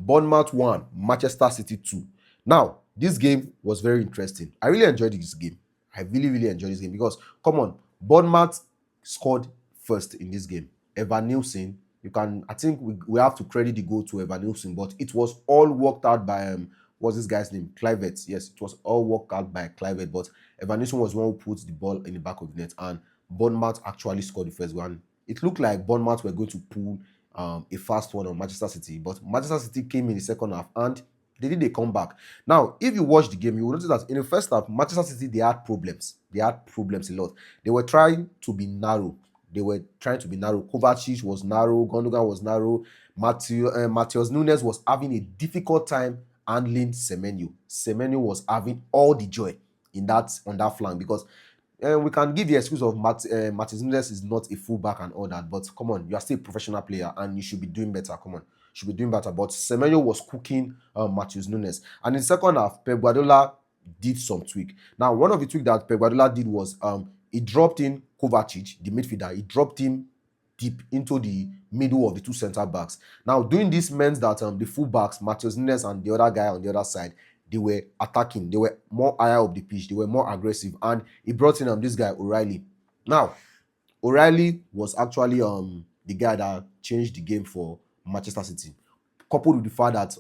Bournemouth 1, Manchester City 2. Now, this game was very interesting. I really enjoyed this game. I really enjoyed this game because, come on, Bournemouth scored first in this game. Evan Nielsen, I think we have to credit the goal to Evan Nielsen, but it was all worked out by, what's this guy's name? Clivert. Yes, it was all worked out by Clivert, but Evan Nielsen was one who put the ball in the back of the net, and Bournemouth actually scored the first one. It looked like Bournemouth were going to pull a fast one on Manchester City, but Manchester City came in the second half and they did a comeback. Now, if you watch the game, you will notice that in the first half, Manchester City, they had problems. They had problems a lot. They were trying to be narrow. Kovacic was narrow. Gundogan was narrow. Matheus Nunes was having a difficult time handling Semenyo. Semenyo was having all the joy on that flank because we can give the excuse of Matheus Nunes is not a fullback and all that, but come on, you are still a professional player and you should be doing better. Come on, you should be doing better. But Semenyo was cooking Matheus Nunes, and in the second half, Pep Guardiola did some tweak. Now, one of the tweaks that Pep Guardiola did was he dropped in Kovacic, the midfielder. He dropped him deep into the middle of the two centre backs. Now, doing this meant that the fullbacks, Matheus Nunes and the other guy on the other side, they were attacking. They were more higher up the pitch. They were more aggressive. And he brought in this guy, O'Reilly. Now, O'Reilly was actually the guy that changed the game for Manchester City. Coupled with the fact that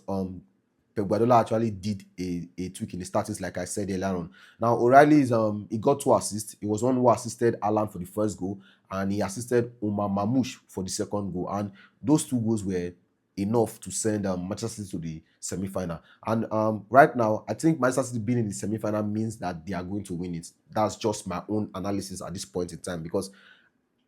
Pep Guardiola actually did a tweak in the startings, like I said earlier on. Now, O'Reilly he got 2 assists. He was one who assisted Alan for the first goal, and he assisted Omar Mamouche for the second goal. And those 2 goals were enough to send Manchester City to the semi-final. And right now, I think Manchester City being in the semi-final means that they are going to win it. That's just my own analysis at this point in time, because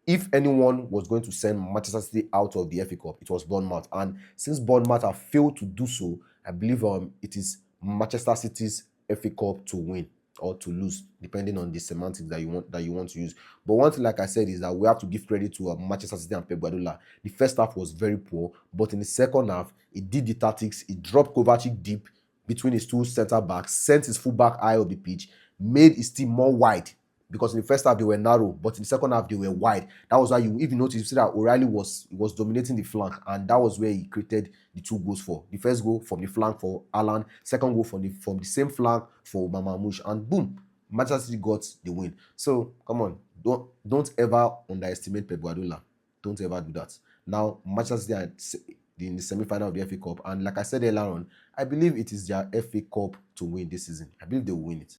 if anyone was going to send Manchester City out of the FA Cup, it was Bournemouth. And since Bournemouth have failed to do so, I believe it is Manchester City's FA Cup to win or to lose, depending on the semantics that you want to use. But one thing, like I said, is that we have to give credit to Manchester City and Pep Guardiola. The first half was very poor, but in the second half, he did the tactics. He dropped Kovacic deep between his 2 centre backs, sent his fullback high of the pitch, made his team more wide. Because in the first half they were narrow, but in the second half they were wide. That was why you even notice, you see that O'Reilly was dominating the flank, and that was where he created the 2 goals for. The first goal from the flank for Alan, second goal from the same flank for Mamouche, and boom, Manchester City got the win. So come on, don't ever underestimate Pep Guardiola. Don't ever do that. Now Manchester City are in the semi-final of the FA Cup, and like I said earlier on, I believe it is their FA Cup to win this season. I believe they will win it.